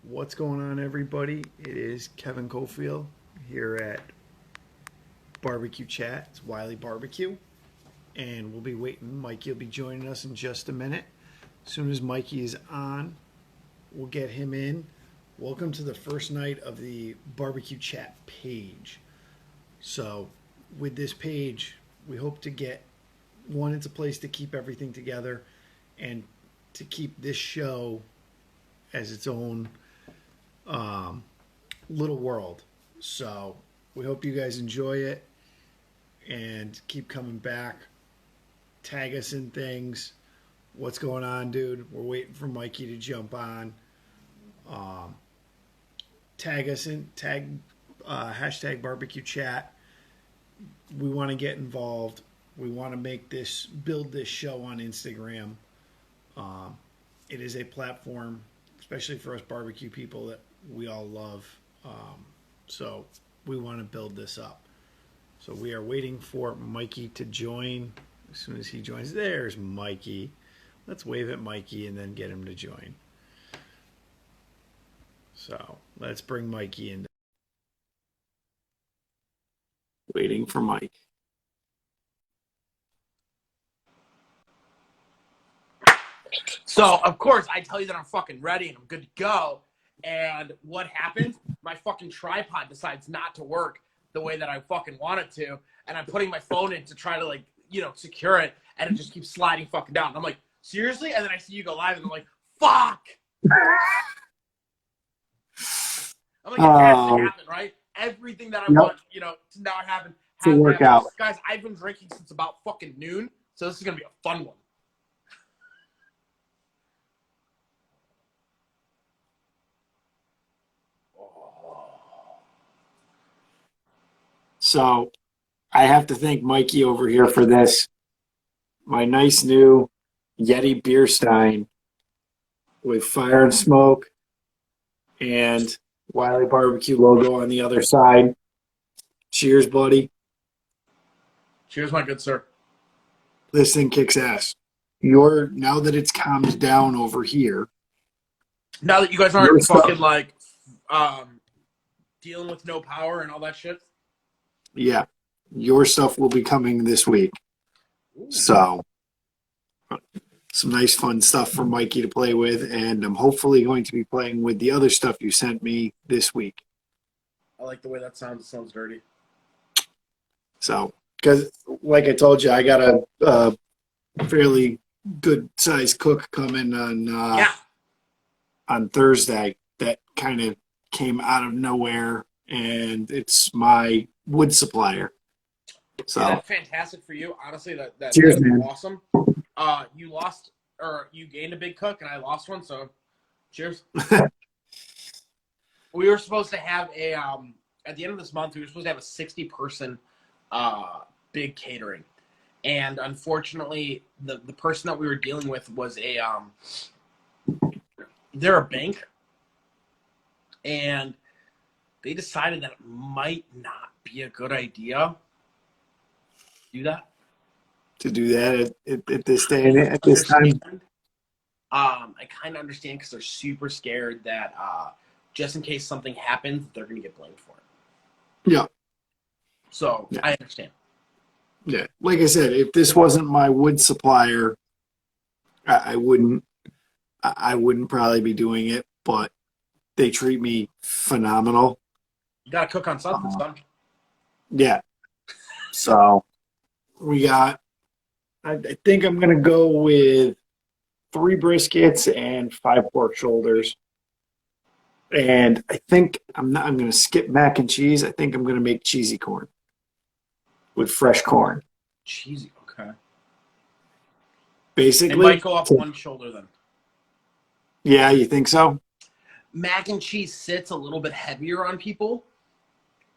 What's going on, everybody? It is Kevin Cofield here at Barbecue Chat. It's Wiley Barbecue, and we'll be waiting. Mikey will be joining us in just a minute. As soon as Mikey is on, we'll get him in. Welcome to the first night of the Barbecue Chat page. So, with this page, we hope to get one, it's a place to keep everything together and to keep this show as its own little world. So we hope you guys enjoy it and keep coming back. Tag us in things. What's going on, dude? We're waiting for Mikey to jump on. Tag us in. Hashtag barbecue chat. We want to get involved. We want to build this show on Instagram. It is a platform, especially for us barbecue people, that we all love. So we want to build this up. So we are waiting for Mikey to join. As soon as he joins, there's Mikey. Let's wave at Mikey and then get him to join. So let's bring Mikey in. Waiting for Mike. So, of course, I tell you that I'm fucking ready and I'm good to go. And what happens? My fucking tripod decides not to work the way that I fucking want it to. And I'm putting my phone in to try to, secure it. And it just keeps sliding fucking down. And I'm like, seriously? And then I see you go live and I'm like, fuck! I'm like, it has to happen, right? Everything that I want, to not happen. To work out. Guys, I've been drinking since about fucking noon. So this is going to be a fun one. So I have to thank Mikey over here for this. My nice new Yeti beer stein with fire and smoke and Wiley Barbecue logo on the other side. Cheers, buddy. Cheers, my good sir. This thing kicks ass. Now that it's calmed down over here. Now that you guys aren't fucking dealing with no power and all that shit. Yeah, your stuff will be coming this week. Ooh. So, some nice fun stuff for Mikey to play with, and I'm hopefully going to be playing with the other stuff you sent me this week. I like the way that sounds. It sounds dirty. So, because like I told you, I got a fairly good-sized cook coming on Thursday that kind of came out of nowhere, and it's my wood supplier. So yeah, that's fantastic for you. Honestly, that's man. Awesome. You lost or you gained a big cook, and I lost one. So, cheers. We were supposed to have at the end of this month, we were supposed to have a 60-person big catering, and unfortunately, the person that we were dealing with was they're a bank, and they decided that it might not be a good idea to do that at this day and at this time. I kind of understand because they're super scared that just in case something happens, they're going to get blamed for it. Yeah. So yeah. I understand. Yeah, like I said, if this wasn't my wood supplier, I wouldn't probably be doing it. But they treat me phenomenal. You got to cook on something, son. Yeah. So we got. I think I'm gonna go with 3 briskets and 5 pork shoulders. And I think I'm gonna skip mac and cheese. I think I'm gonna make cheesy corn with fresh corn. Cheesy, okay. Basically, it might go up one shoulder then. Yeah, you think so? Mac and cheese sits a little bit heavier on people.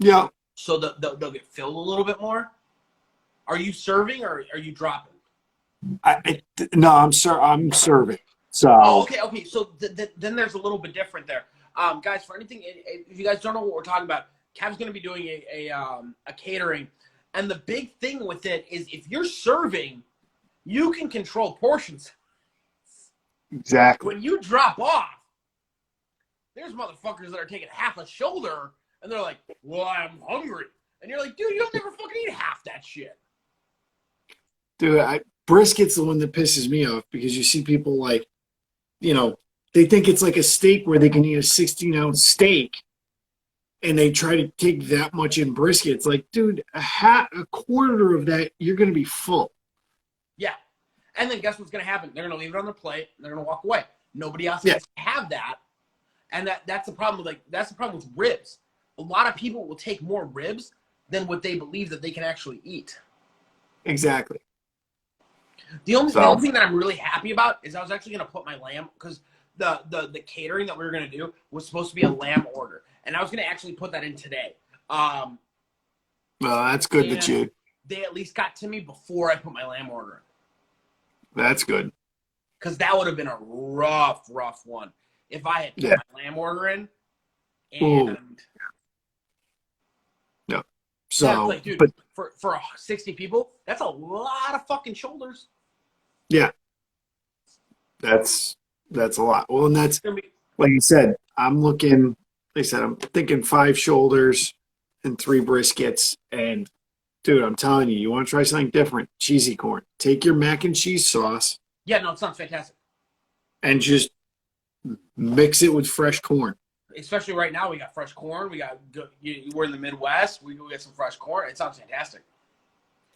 Yeah. So they'll get filled a little bit more. Are you serving or are you dropping? No, I'm serving. So. Oh, okay. So then there's a little bit different there. Guys, for anything, if you guys don't know what we're talking about, Kev's going to be doing a catering. And the big thing with it is if you're serving, you can control portions. Exactly. When you drop off, There's motherfuckers that are taking half a shoulder, and they're like, "Well, I'm hungry," and you're like, "Dude, you'll never fucking eat half that shit." Dude, brisket's the one that pisses me off because you see people like, they think it's like a steak where they can eat a 16-ounce steak, and they try to take that much in brisket. It's like, dude, a quarter of that, you're going to be full. Yeah, and then guess what's gonna happen? They're gonna leave it on their plate, and they're gonna walk away. Nobody else Yeah. gets to have that, and that's the problem. That's the problem with ribs. A lot of people will take more ribs than what they believe that they can actually eat. Exactly. The only thing that I'm really happy about is I was actually going to put my lamb, because the catering that we were going to do was supposed to be a lamb order, and I was going to actually put that in today. Well, that's good that you. They at least got to me before I put my lamb order in, That's good. because that would have been a rough one if I had put my lamb order in. And no, so yeah, like, dude, but for 60 people, that's a lot of fucking shoulders. yeah, that's a lot. Well, and that's It's gonna be, like you said. I'm thinking 5 shoulders and 3 briskets. And dude, I'm telling you, you want to try something different? Cheesy corn. Take your mac and cheese sauce yeah, no, it sounds fantastic. and just mix it with fresh corn. Especially right now, we got fresh corn. We're in the Midwest. We go get some fresh corn. It sounds fantastic.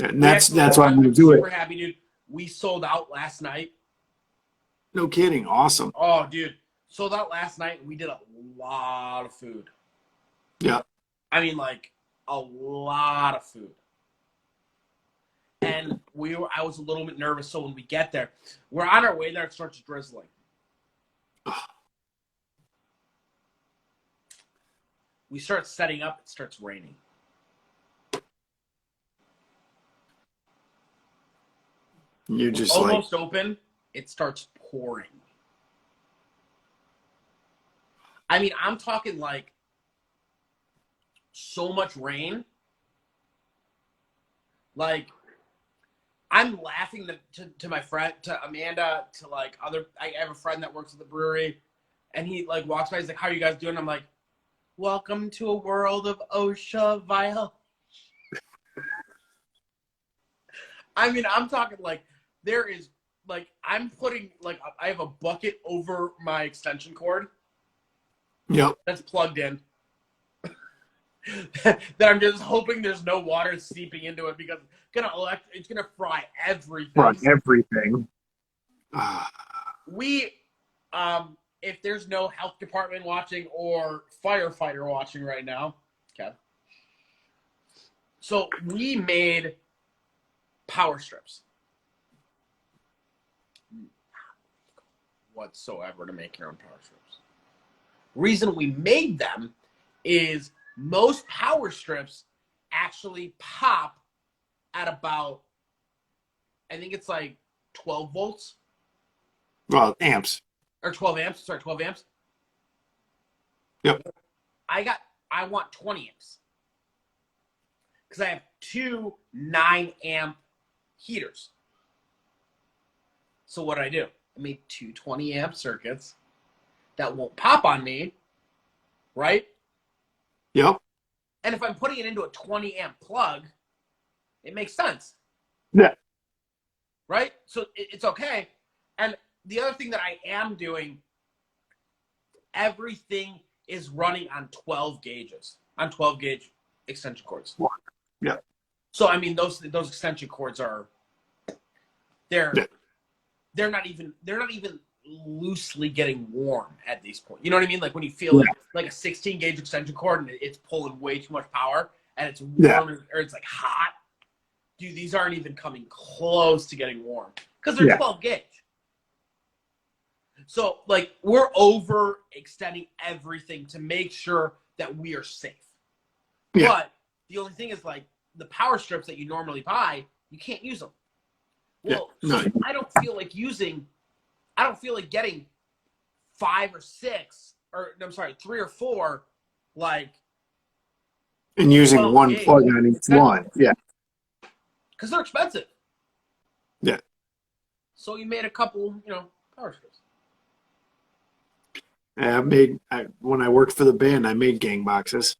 And that's why I'm going to do it. Super happy, dude. We sold out last night. No kidding. Awesome. Oh, dude, sold out last night. We did a lot of food. Yeah. I mean, like, a lot of food. And I was a little bit nervous. So when we get there, we're on our way there. It starts drizzling. We start setting up. It starts raining. You're just almost open. It starts pouring. I mean, I'm talking like so much rain. Like, I'm laughing to my friend, to Amanda, to like I have a friend that works at the brewery, and he like walks by. He's like, "How are you guys doing?" I'm like, "Welcome to a world of OSHA violation." I mean, I'm talking like there is like I'm putting like I have a bucket over my extension cord. Yep. That's plugged in. That I'm just hoping there's no water seeping into it, because it's gonna fry everything. Fry everything. We, if there's no health department watching or firefighter watching right now, okay. So we made power strips whatsoever to make your own power strips. Reason we made them is most power strips actually pop at about, I think it's like 12 volts. Well, amps. Or 12 amps. Sorry, 12 amps. Yep. I want 20 amps. Because I have 2 9-amp heaters. So what did I do? I made 2 20-amp circuits that won't pop on me, right? Yep. And if I'm putting it into a 20-amp plug, it makes sense. Yeah. Right? So it's okay. And the other thing that I am doing, everything is running on 12 gauges, on 12 gauge extension cords. Yeah. So I mean, those extension cords are they're not even loosely getting warm at these points. You know what I mean? Like when you feel like a 16 gauge extension cord and it's pulling way too much power and it's warm or it's like hot. Dude, these aren't even coming close to getting warm because they're 12 gauge. So like we're overextending everything to make sure that we are safe. Yeah. But the only thing is like the power strips that you normally buy, you can't use them. Well, so I don't feel like getting 5 or 6 or I'm sorry, 3 or 4 like and using one plug on each one. Yeah. Because they're expensive. Yeah. So you made a couple, power strips. When I worked for the band, I made gang boxes.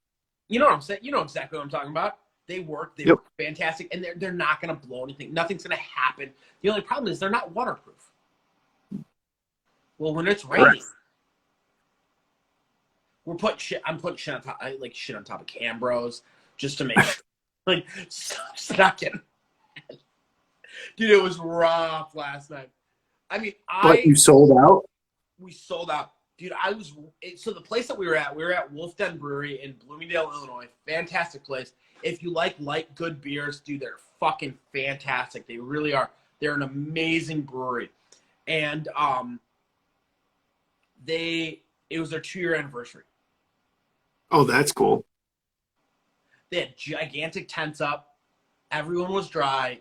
You know what I'm saying? You know exactly what I'm talking about. They work. They Yep. work fantastic, and they're not going to blow anything. Nothing's going to happen. The only problem is they're not waterproof. Well, when it's raining, we're putting shit. I'm putting shit on top, shit on top of Cambros just to make like stuck in. Dude, it was rough last night. I mean, But you sold out? we sold out. Dude, so the place that we were at Wolf Den Brewery in Bloomingdale, Illinois. Fantastic place. If you like light, good beers, dude, they're fucking fantastic. They really are. They're an amazing brewery. And it was their 2-year anniversary. Oh, that's cool. They had gigantic tents up. Everyone was dry.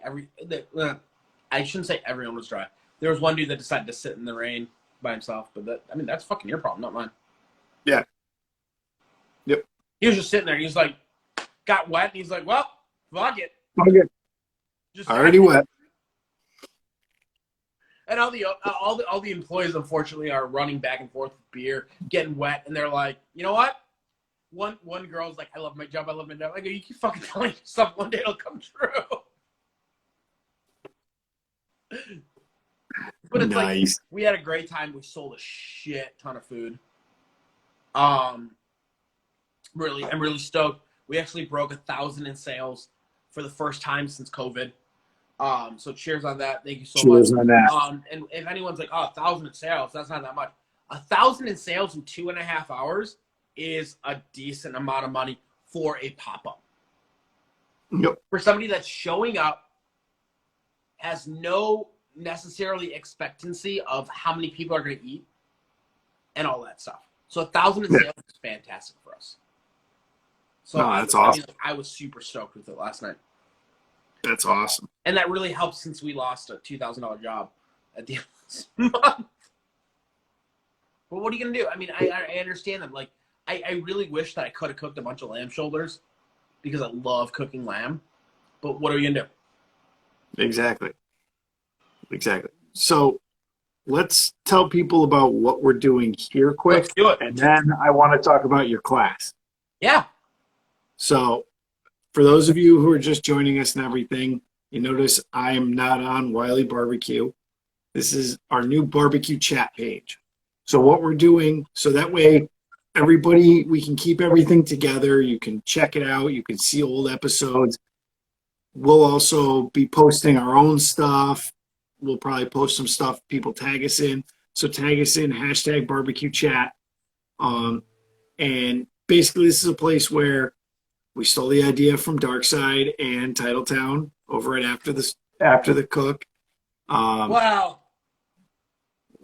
I shouldn't say everyone was dry. There was one dude that decided to sit in the rain by himself, but that's fucking your problem, not mine. Yeah. Yep. He was just sitting there. He was like, got wet, and he's like, well, fuck it. Okay. Just Already wet. And all the employees, unfortunately, are running back and forth with beer, getting wet, and they're like, you know what? One girl's like, I love my job. I go, you keep fucking telling yourself one day it'll come true. But it's nice. Like, we had a great time. We sold a shit ton of food. Really, I'm really stoked. We actually broke 1,000 in sales for the first time since COVID. So cheers on that. Thank you so much. Cheers on that. And if anyone's like, oh, 1,000 in sales, that's not that much. 1,000 in sales in 2.5 hours is a decent amount of money for a pop-up. Yep. For somebody that's showing up, has no necessarily expectancy of how many people are going to eat and all that stuff. So 1,000 in sales is fantastic for us. So that's awesome. I was super stoked with it last night. That's awesome. And that really helps since we lost a $2,000 job at the end of this month. But what are you going to do? I mean, I understand them. Like, I really wish that I could have cooked a bunch of lamb shoulders because I love cooking lamb. But what are you going to do? Exactly. So let's tell people about what we're doing here quick. Let's do it. And then I want to talk about your class. Yeah. So for those of you who are just joining us and everything, you notice I am not on Wiley Barbecue. This is our new barbecue chat page. So what we're doing, so that way everybody, we can keep everything together. You can check it out. You can see old episodes. We'll also be posting our own stuff. We'll probably post some stuff people tag us in. So tag us in, #barbecue chat. And basically this is a place where we stole the idea from Darkside and Titletown over at After the Cook. Wow.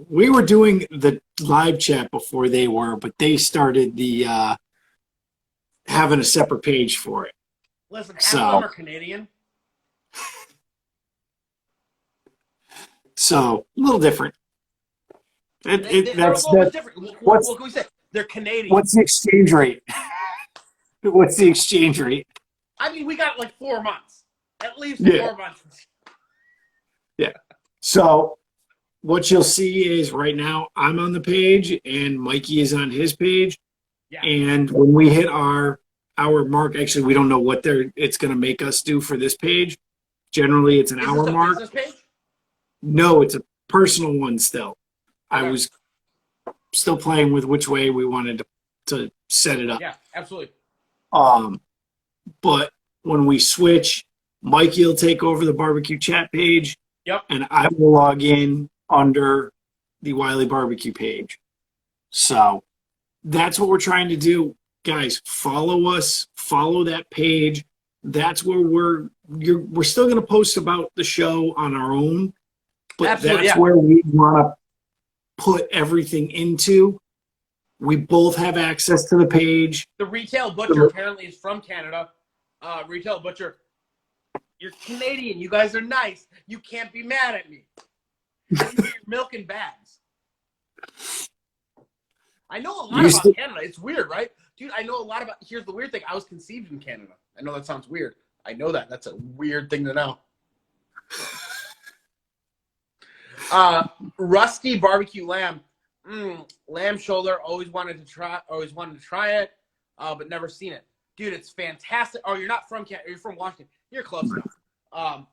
We were doing the live chat before they were, but they started the having a separate page for it. Listen, half of them are Canadian. So a little different. They're a little bit different. What can we say? They're Canadian. What's the exchange rate? What's the exchange rate? I mean, we got like 4 months. At least 4 months. Yeah. So what you'll see is right now I'm on the page and Mikey is on his page. Yeah. And when we hit our hour mark, actually we don't know what it's going to make us do for this page. Generally it's an hour mark. Business page? No, it's a personal one still. Okay. I was still playing with which way we wanted to set it up. Yeah, absolutely. But when we switch, Mikey will take over the barbecue chat page. Yep. And I will log in under the Wiley Barbecue page. So that's what we're trying to do. Guys, follow us, follow that page. That's where we're still going to post about the show on our own. But absolutely, that's where we want to put everything into. We both have access to the page. The Retail Butcher apparently is from Canada. Retail Butcher, you're Canadian. You guys are nice. You can't be mad at me. You're milking bags. I know a lot about Canada. It's weird, right? Dude, I know a lot about... Here's the weird thing. I was conceived in Canada. I know that sounds weird. I know that. That's a weird thing to know. Rusty Barbecue Lamb. lamb shoulder. Always wanted to try it, but never seen it. Dude, it's fantastic. Oh, you're not from Canada. You're from Washington. You're close enough.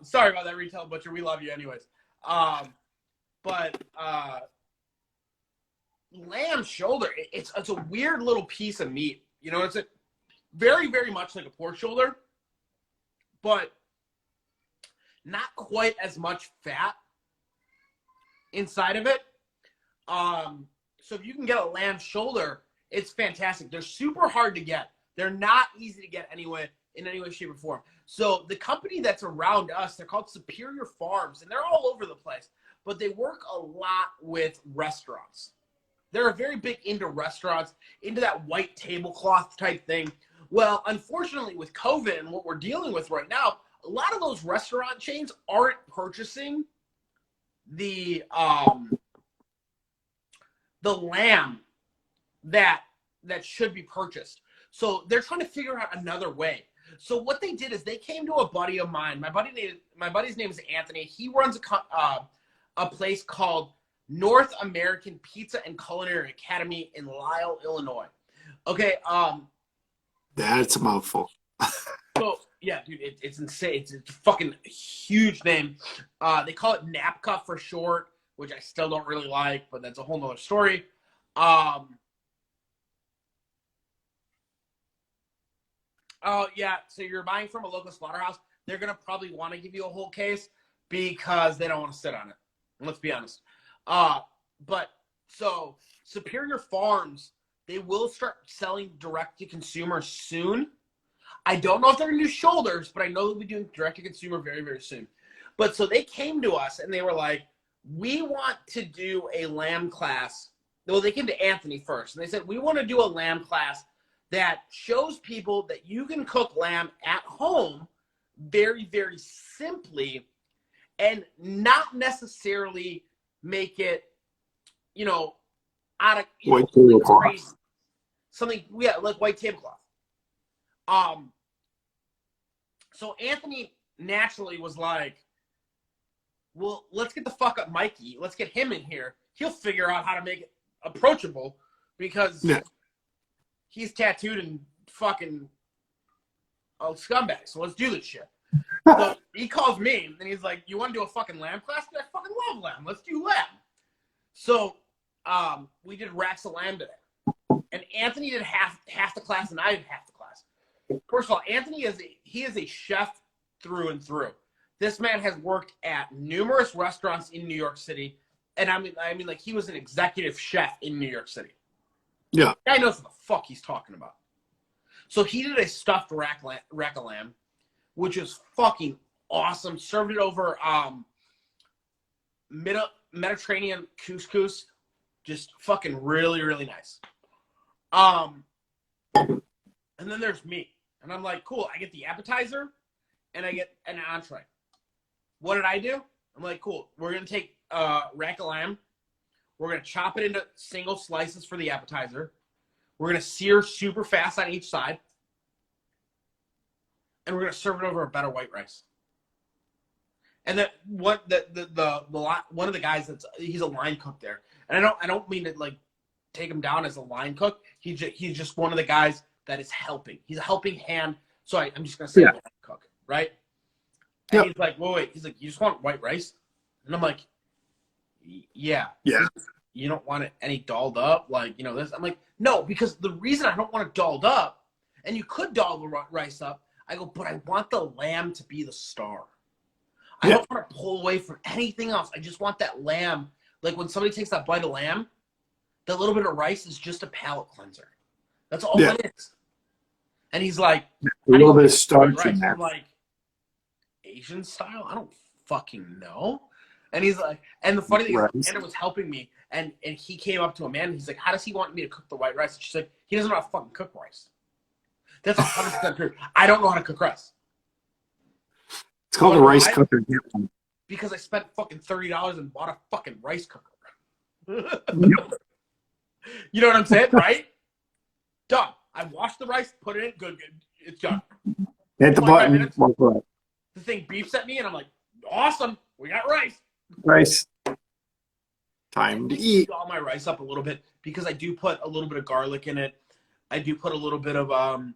Sorry about that, Retail Butcher. We love you anyways. But lamb shoulder, it's a weird little piece of meat. You know, it's very, very much like a pork shoulder, but not quite as much fat inside of it. So if you can get a lamb shoulder, it's fantastic. They're super hard to get. They're not easy to get anyway, in any way, shape, or form. So the company that's around us, they're called Superior Farms, and they're all over the place, but they work a lot with restaurants. They're very big into restaurants, into that white tablecloth type thing. Well, unfortunately, with COVID and what we're dealing with right now, a lot of those restaurant chains aren't purchasing the lamb that should be purchased. So they're trying to figure out another way. So what they did is they came to a buddy of mine. My buddy's name is Anthony. He runs a place called North American Pizza and Culinary Academy in Lisle, Illinois. Okay. That's a mouthful. So yeah, dude, it's insane. It's a fucking huge name. They call it NAPCA for short, which I still don't really like, but that's a whole nother story. Oh yeah, so you're buying from a local slaughterhouse. They're gonna probably want to give you a whole case because they don't want to sit on it. Let's be honest. But so Superior Farms, they will start selling direct to consumer soon. I don't know if they're gonna do shoulders, but I know they'll be doing direct to consumer very, very soon. But so they came to us and they were like, we want to do a lamb class. Well, they came to Anthony first and they said, we want to do a lamb class that shows people that you can cook lamb at home very, very simply and not necessarily make it, you know, out of White tablecloth. crazy. Something, yeah, like white tablecloth. So Anthony naturally was like, well, let's get the fuck up Mikey. Let's get him in here. He'll figure out how to make it approachable because he's tattooed and fucking a scumbag. So let's do this shit. So he calls me and he's like, you want to do a fucking lamb class? I fucking love lamb. Let's do lamb. So we did racks of lamb today. And Anthony did half the class and I did half the class. First of all, Anthony is a chef through and through. This man has worked at numerous restaurants in New York City. And I mean, like he was an executive chef in New York City. Yeah. The guy knows what the fuck he's talking about. So he did a stuffed rack of lamb, which is fucking awesome. Served it over Mediterranean couscous. Just fucking really, really nice. And then there's me. And I'm like, cool, I get the appetizer and I get an entree. What did I do? I'm like, cool, we're going to take rack of lamb. We're going to chop it into single slices for the appetizer. We're going to sear super fast on each side. And we're going to serve it over a bed of white rice. And then one of the guys he's a line cook there. And I don't mean to like take him down as a line cook. He's just one of the guys that is helping. He's a helping hand. So I'm just going to say line cook, right? And he's like, wait. He's like, you just want white rice? And I'm like, yeah. Yeah. You don't want it any dolled up? Like, you know, this? I'm like, no, because the reason I don't want it dolled up, and you could doll the rice up, I go, but I want the lamb to be the star. I don't want to pull away from anything else. I just want that lamb. Like when somebody takes that bite of lamb, that little bit of rice is just a palate cleanser. That's all it is. And he's like, a little bit of starch in I'm that. like, Asian style? I don't fucking know. And he's like, and the funny thing is, Amanda was helping me, and he came up to Amanda. He's like, how does he want me to cook the white rice? And she's like, he doesn't know how to fucking cook rice. That's 100% true. I don't know how to cook rice. It's called a rice cooker. Because I spent fucking $30 and bought a fucking rice cooker. You know what I'm saying, right? Done. I washed the rice, put it in, good. It's done. Hit the button. The thing beeps at me, and I'm like, awesome, we got rice. rice. Time to eat. All my rice up a little bit because I do put a little bit of garlic in it. I do put a little bit of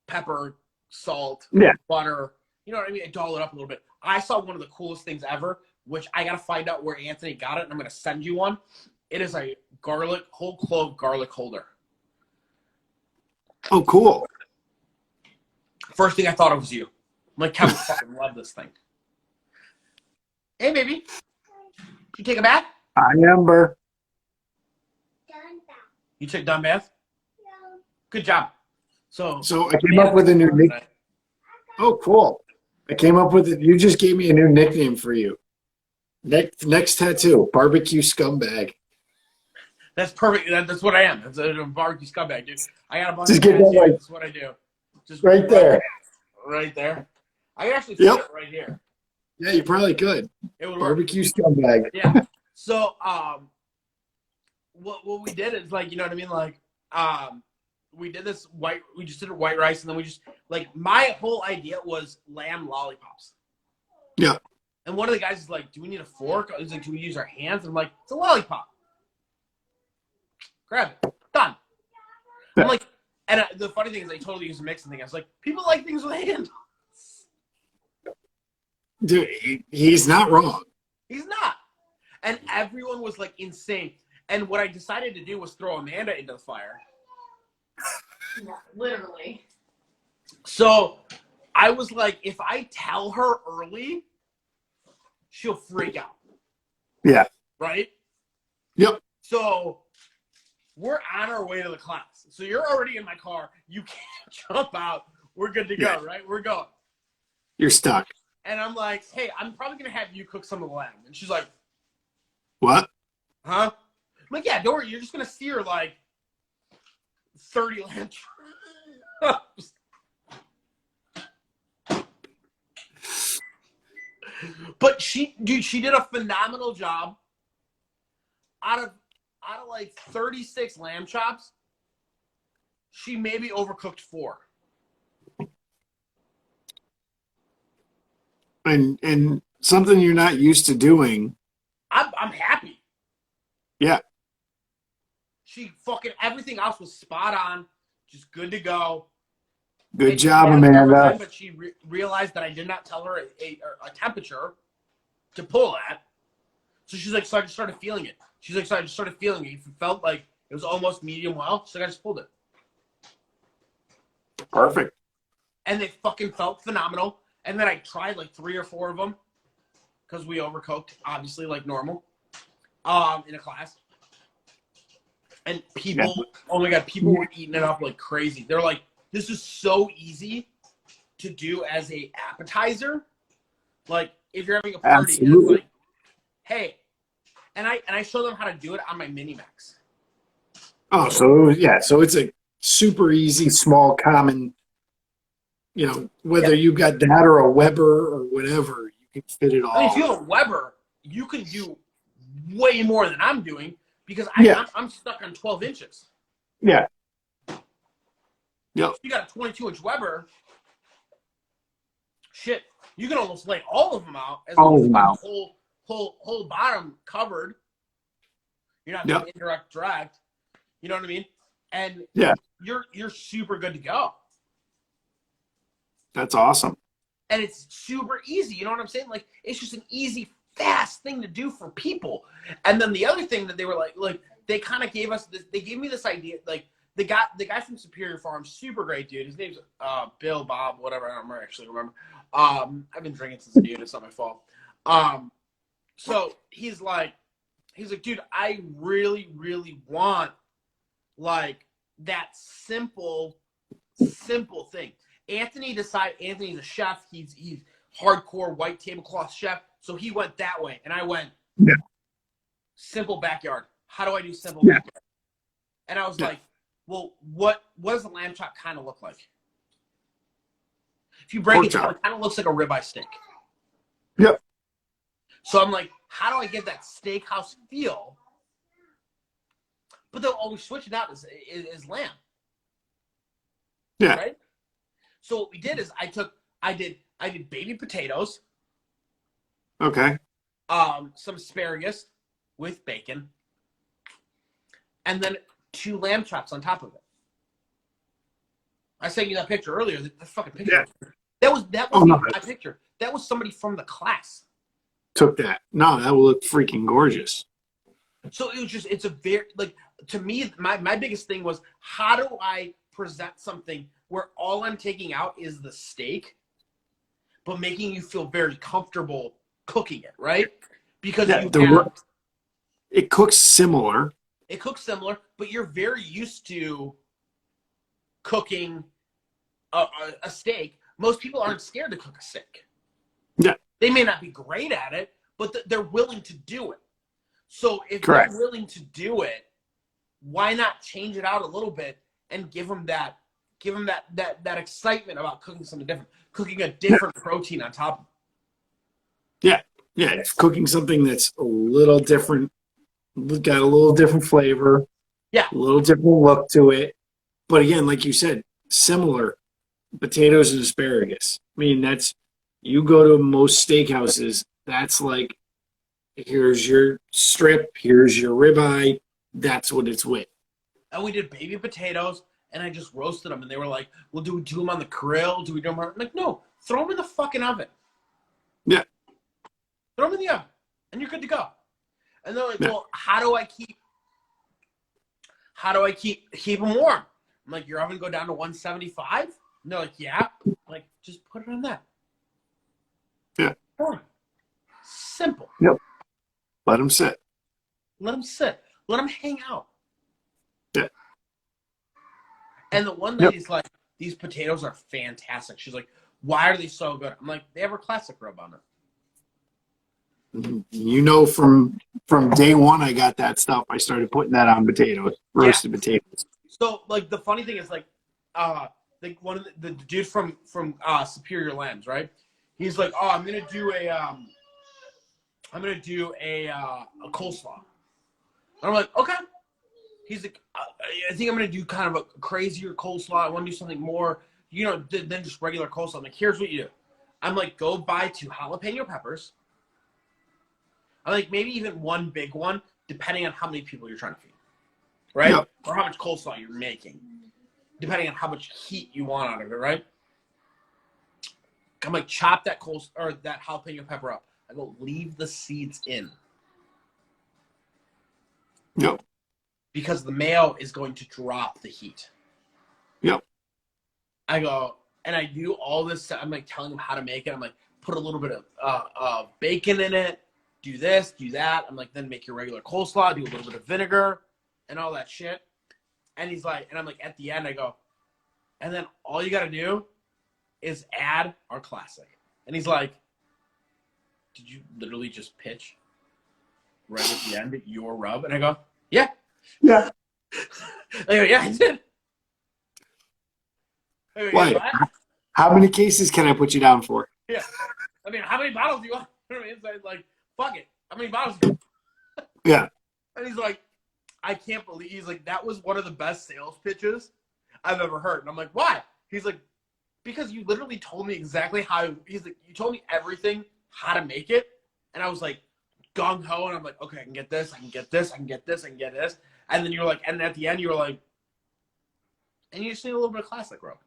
pepper, salt, Yeah. butter. You know what I mean? I doll it up a little bit. I saw one of the coolest things ever, which I gotta find out where Anthony got it, and I'm gonna send you one. It is a whole clove garlic holder. Oh, cool. First thing I thought of was you. I'm like, Kevin, fucking love this thing. Hey, baby. Did you take a bath? Hi, Amber. You took done bath? Good job. So I came up with a new nickname. Oh, cool. I came up with it. You just gave me a new nickname for you. Next tattoo, barbecue scumbag. That's perfect. That's what I am. That's a barbecue scumbag, dude. I got a bunch Just of get that tattoos. right. That's what I do. Just Right there. Right there. I can actually put Yep. it right here. Yeah, you probably could. It would work. Barbecue scumbag. Yeah. So, what we did is like, you know what I mean? Like, we did this we just did a white rice, and then we just like my whole idea was lamb lollipops. Yeah. And one of the guys is like, "Do we need a fork?" He's like, "Do we use our hands?" And I'm like, "It's a lollipop. Grab it. Done." I'm like, and the funny thing is, I totally used a mixing thing. I was like, people like things with hands. Dude, he's not wrong. He's not. And everyone was like insane. And what I decided to do was throw Amanda into the fire. Yeah, literally. So I was like, if I tell her early, she'll freak out. Yeah. Right? Yep. So we're on our way to the class. So you're already in my car. You can't jump out. We're good to go, right? We're going. You're stuck. And I'm like, hey, I'm probably going to have you cook some of the lamb. And she's like, What? huh? I'm like, yeah, don't worry. You're just going to sear like 30 lamb chops. But she did a phenomenal job. Out of like 36 lamb chops, she maybe overcooked 4. And something you're not used to doing. I'm happy. Yeah. She fucking everything else was spot on, just good to go. Good And job, she had a Amanda. time, but she realized that I did not tell her a temperature to pull at. So she's like, so I just started feeling it. She's like, so I just started feeling it. It felt like it was almost medium well. So I just pulled it. Perfect. And they fucking felt phenomenal. And then I tried like 3 or 4 of them because we overcooked, obviously, like normal, in a class. And people, oh my God, people were eating it up like crazy. They're like, this is so easy to do as a appetizer. Like if you're having a party, and it's like, hey, and I show them how to do it on my Minimax. Oh, so yeah, so it's a super easy, small, common, whether you got that or a Weber or whatever, you can fit it all. I mean, if you have a Weber, you can do way more than I'm doing because I'm stuck on 12 inches. Yeah. Yep. If you got a 22-inch Weber, shit, you can almost lay all of them out as long as you got the whole bottom covered. You're not doing direct. You know what I mean? And you're super good to go. That's awesome. And it's super easy. You know what I'm saying? Like it's just an easy, fast thing to do for people. And then the other thing that they were like they kind of gave us this. They gave me this idea. Like the guy from Superior Farm, super great dude. His name's Bill, Bob, whatever. I don't actually remember. I've been drinking since a dude. It's not my fault. So he's like, dude, I really, really want like that simple thing. Anthony's a chef. He's hardcore white tablecloth chef. So he went that way, and I went simple backyard. How do I do simple backyard? And I was like, well, what does a lamb chop kind of look like? If you break it down, it kind of looks like a ribeye steak. Yep. So I'm like, how do I get that steakhouse feel? But they'll always switch it out as lamb. Yeah. Right? So what we did is I did baby potatoes, Okay. some asparagus with bacon, and then 2 lamb chops on top of it. I sent you that picture earlier. The fucking picture. Yeah. That was Oh, no. my picture. That was somebody from the class. Took that. No, that will look freaking gorgeous. So it was just, it's a very, like, to me, my biggest thing was, how do I present something where all I'm taking out is the steak, but making you feel very comfortable cooking it, right? Because Yeah, it cooks similar. it cooks similar, but you're very used to cooking a steak. Most people aren't scared to cook a steak. Yeah. They may not be great at it, but they're willing to do it. So if Correct. they're willing to do it, why not change it out a little bit and give them that excitement about cooking something different, cooking a different protein on top of it. Yeah, it's cooking something that's a little different, got a little different flavor. Yeah. A little different look to it. But again, like you said, similar potatoes and asparagus. I mean, you go to most steakhouses, that's like, here's your strip, here's your ribeye, that's what it's with. And we did baby potatoes, and I just roasted them, and they were like, well, do we do them on the grill? Do we do them on... I'm like, no, throw them in the fucking oven. Yeah. Throw them in the oven, and you're good to go. And they're like, Yeah. well, how do I keep them warm? I'm like, your oven go down to 175? And they're like, yeah. I'm like, just put it on that. Yeah. Boom. Simple. Let them sit. Let them sit. Let them hang out. Yeah. And the one lady's like, these potatoes are fantastic. She's like, why are they so good? I'm like, they have a classic rub on it. You know, from day one, I got that stuff. I started putting that on potatoes, roasted potatoes. So, like, the funny thing is, like one of the dude from Superior Lambs, right? He's like, oh, I'm gonna do a coleslaw. And I'm like, okay. He's like, I think I'm gonna do kind of a crazier coleslaw. I want to do something more, than just regular coleslaw. I'm like, here's what you do. I'm like, go buy 2 jalapeno peppers. I'm like, maybe even 1 big one, depending on how many people you're trying to feed, right? Yep. Or how much coleslaw you're making, depending on how much heat you want out of it, right? I'm like, chop that that jalapeno pepper up. I go, leave the seeds in. Yep. Because the mayo is going to drop the heat. Yep. I go, and I do all this. I'm like telling them how to make it. I'm like, put a little bit of bacon in it. Do this, do that. I'm like, then make your regular coleslaw. Do a little bit of vinegar and all that shit. And he's like, and I'm like, at the end, I go, and then all you got to do is add our classic. And he's like, did you literally just pitch right at the end your rub? And I go, yeah. Yeah. I go, yeah, I did. I go, Why? How many cases can I put you down for? Yeah. I mean, how many bottles do you want? You know what I mean? So it's like, fuck it. How many bottles do you want? Yeah. And he's like, I can't believe. He's like, that was one of the best sales pitches I've ever heard. And I'm like, why? He's like, because you literally told me exactly how. He's like, you told me everything, how to make it. And I was like, gung ho. And I'm like, okay, I can get this. I can get this. I can get this. I can get this. And then you were like, and at the end, you were like, and you just need a little bit of classic rub.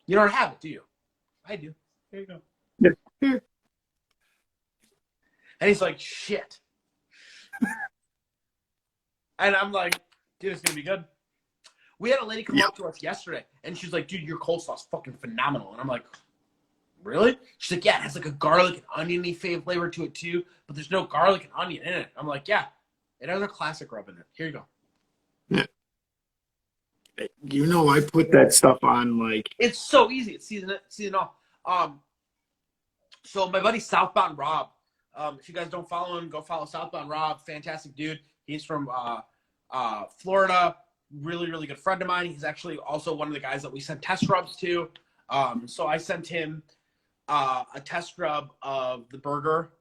You don't have it, do you? I do. Here you go. Yeah. Here. And he's like, shit. And I'm like, dude, it's going to be good. We had a lady come up to us yesterday, and she's like, dude, your coleslaw's fucking phenomenal. And I'm like, really? She's like, yeah, it has like a garlic and oniony flavor to it too, but there's no garlic and onion in it. I'm like, yeah, it has a classic rub in it. Here you go. Yeah. You know, I put that stuff on like. It's so easy. It's seasonal. So my buddy Southbound Rob, if you guys don't follow him, go follow Southbound Rob. Fantastic dude. He's from Florida. Really, really good friend of mine. He's actually also one of the guys that we sent test rubs to. So I sent him a test rub of the burger.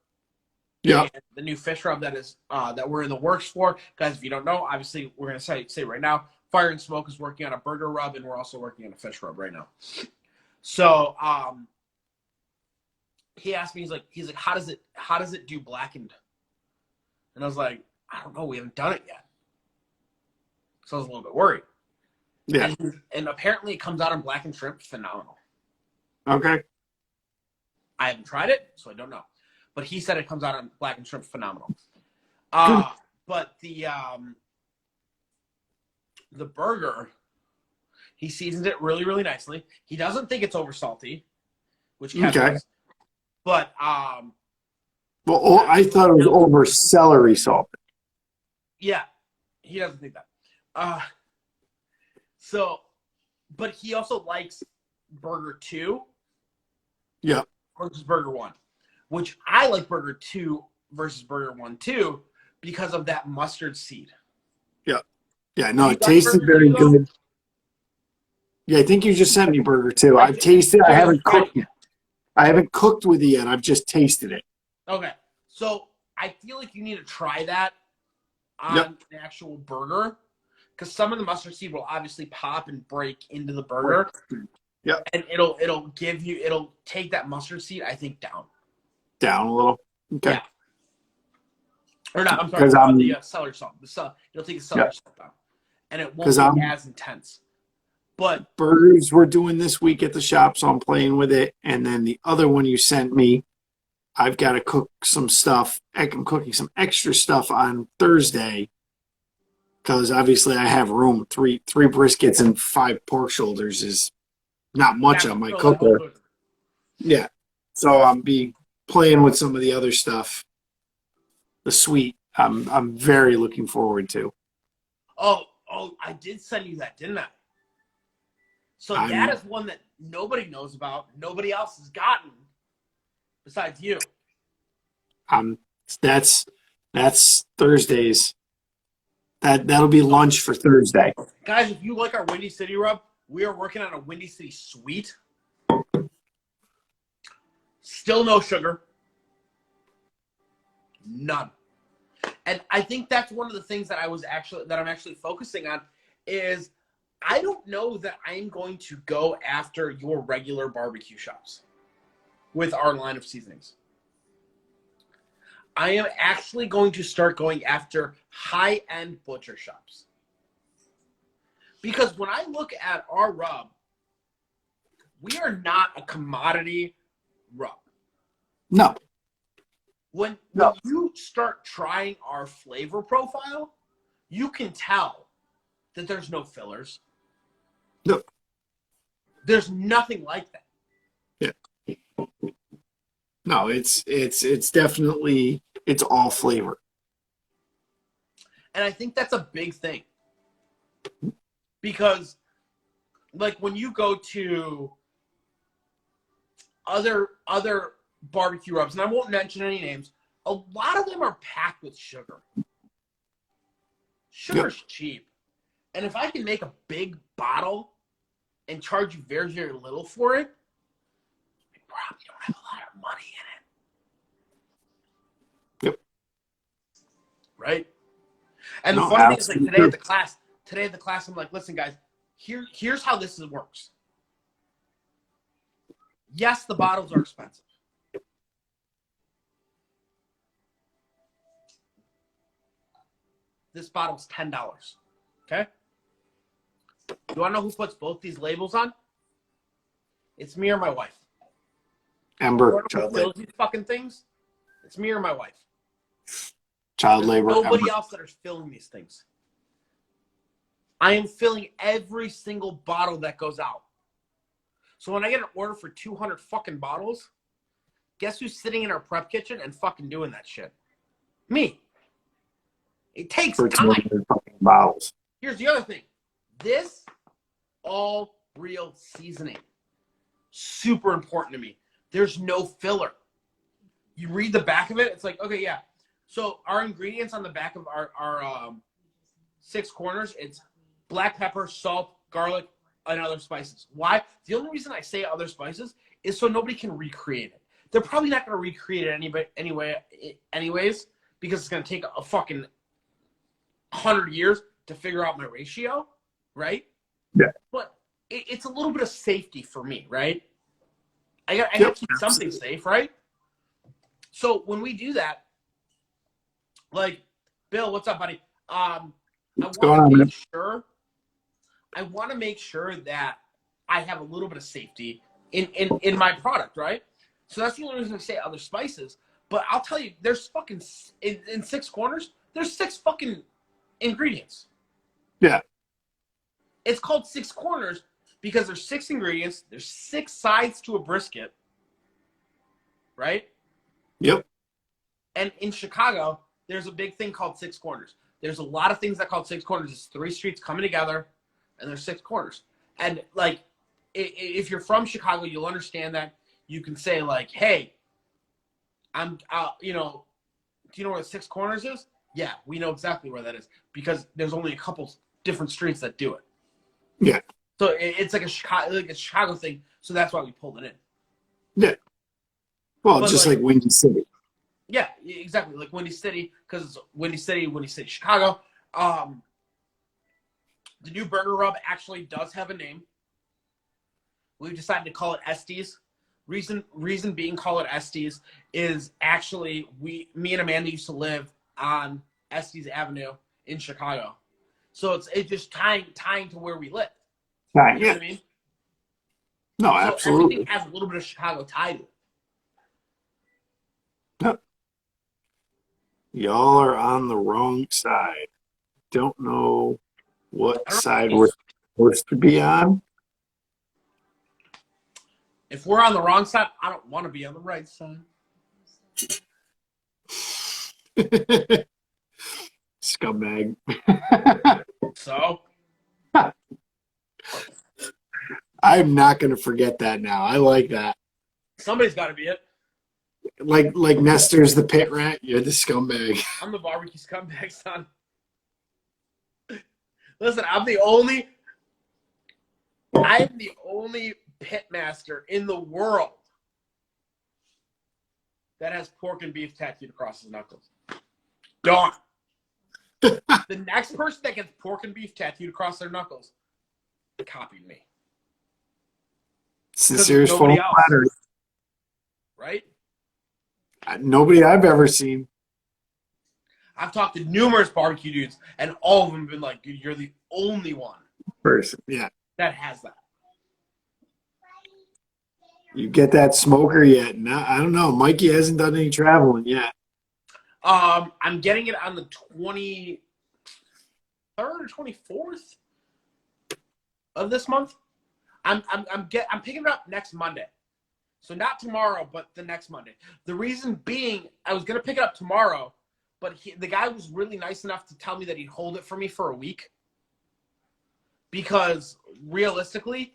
Yeah. And the new fish rub that we're in the works for. Guys, if you don't know, obviously we're gonna say right now, Fire and Smoke is working on a burger rub, and we're also working on a fish rub right now. So he asked me, he's like, how does it do blackened? And I was like, I don't know, we haven't done it yet. So I was a little bit worried. Yeah. And apparently it comes out on blackened shrimp, phenomenal. Okay. I haven't tried it, so I don't know. But he said it comes out on blackened shrimp, phenomenal. But the burger, he seasons it really, really nicely. He doesn't think it's over salty, which Kevin does. But well, I thought it was over celery salt. yeah, he doesn't think that. So, but he also likes Burger 2. Yeah. Versus Burger 1, which I like Burger 2 versus Burger 1 too because of that mustard seed. Yeah, no, You it got tasted Burger very 2 though? good. Yeah, I think you just sent me burger too. I've tasted. I haven't cooked it. I haven't cooked with it yet. I've just tasted it. Okay, so I feel like you need to try that on an actual burger because some of the mustard seed will obviously pop and break into the burger. Yep. And it'll take that mustard seed, I think, Down a little. Okay. Yeah. Or not, I'm sorry, 'Cause the celery salt. It'll take the celery salt down. And it won't be as intense. But burgers we're doing this week at the shop, so I'm playing with it. And then the other one you sent me, I've got to cook some stuff. I'm cooking some extra stuff on Thursday because obviously I have room. Three briskets and 5 pork shoulders is not much on my cooker. Yeah, so I'll be playing with some of the other stuff. The sweet, I'm very looking forward to. Oh, I did send you that, didn't I? So that is one that nobody knows about. Nobody else has gotten besides you. That's Thursdays. That'll be lunch for Thursday. Guys, if you like our Windy City rub, we are working on a Windy City sweet. Still no sugar. None. And I think that's one of the things that I'm actually focusing on is I don't know that I'm going to go after your regular barbecue shops with our line of seasonings. I am actually going to start going after high-end butcher shops. Because when I look at our rub, we are not a commodity rub. No. When you start trying our flavor profile, you can tell that there's no fillers. No. There's nothing like that. Yeah. No, it's definitely, it's all flavor. And I think that's a big thing. Because like when you go to other barbecue rubs, and I won't mention any names, a lot of them are packed with sugar. Sugar's cheap. And if I can make a big bottle and charge you very, very little for it, I probably don't have a lot of money in it. Yep. Right? And the funny thing is, like today at the class, I'm like, listen, guys, here's how this works. Yes, the bottles are expensive. This bottle's $10. Okay? You want to know who puts both these labels on? It's me or my wife. Amber, child labor. These fucking things? It's me or my wife. Child labor. Nobody else that are filling these things. I am filling every single bottle that goes out. So when I get an order for 200 fucking bottles, guess who's sitting in our prep kitchen and fucking doing that shit? Me. It takes For time. 200 fucking bottles. Here's the other thing. This all real seasoning. Super important to me. There's no filler. You read the back of it, it's like, okay, yeah. So our ingredients on the back of our 6 corners, it's black pepper, salt, garlic, and other spices. Why? The only reason I say other spices is so nobody can recreate it. They're probably not going to recreate it anyways, because it's going to take a fucking 100 years to figure out my ratio, right? Yeah. But it's a little bit of safety for me, right? I got to keep something safe, right? So when we do that, like, Bill, what's up, buddy? What's going on, man? I want to make sure that I have a little bit of safety in my product, right? So that's the only reason I say other spices. But I'll tell you, there's fucking in 6 corners. There's 6 fucking ingredients. Yeah. It's called 6 corners because there's 6 ingredients. There's 6 sides to a brisket, right? Yep. And in Chicago, there's a big thing called 6 corners. There's a lot of things that called 6 corners. It's 3 streets coming together, and there's 6 corners. And like, if you're from Chicago, you'll understand that. You can say like, "Hey, I'm, you know, do you know where the 6 corners is?" Yeah, we know exactly where that is because there's only a couple different streets that do it. Yeah. So it's like a Chicago thing. So that's why we pulled it in. Yeah. Well, But just like Windy City. Yeah, exactly. Like Windy City, because it's Windy City, Chicago. The new burger rub actually does have a name. We've decided to call it Estes. Reason being call it Estes is actually me and Amanda used to live on Estes Avenue in Chicago. So it's just tying to where we live. Right. You know Yeah. what I mean? No, So absolutely. everything has a little bit of Chicago tie to it. Yep. Y'all are on the wrong side. Don't know what side we're supposed to be on. If we're on the wrong side, I don't want to be on the right side. Scumbag. So I'm not going to forget that now. I like that. somebody's got to be it. Like Nestor's the pit rat. You're the scumbag. I'm the barbecue scumbag, son. Listen, I'm the only pit master in the world that has pork and beef tattooed across his knuckles. Done. The next person that gets pork and beef tattooed across their knuckles copied me. Sincere's nobody full else. flattery. Right? Nobody I've ever seen. I've talked to numerous barbecue dudes, and all of them have been like, dude, you're the only one Person. Yeah. that has that. You get that smoker yet? No, I don't know. Mikey hasn't done any traveling yet. I'm getting it on the 23rd or 24th of this month. I'm picking it up next Monday. So not tomorrow, but the next Monday. The reason being, I was gonna pick it up tomorrow, but the guy was really nice enough to tell me that he'd hold it for me for a week. Because realistically,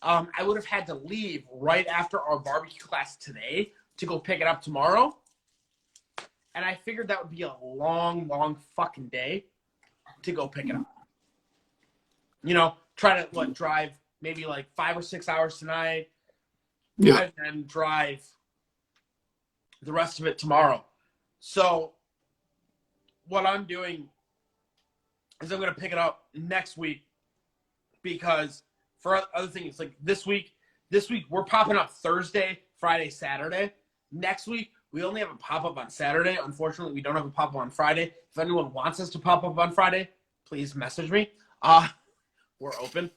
I would have had to leave right after our barbecue class today to go pick it up tomorrow. And I figured that would be a long, long fucking day to go pick it up. You know, try to drive maybe like 5 or 6 hours tonight. Yeah. And then drive the rest of it tomorrow. So what I'm doing is I'm going to pick it up next week because for other things, like this week we're popping up Thursday, Friday, Saturday. Next week, we only have a pop-up on Saturday. Unfortunately, we don't have a pop-up on Friday. If anyone wants us to pop up on Friday, please message me. We're open.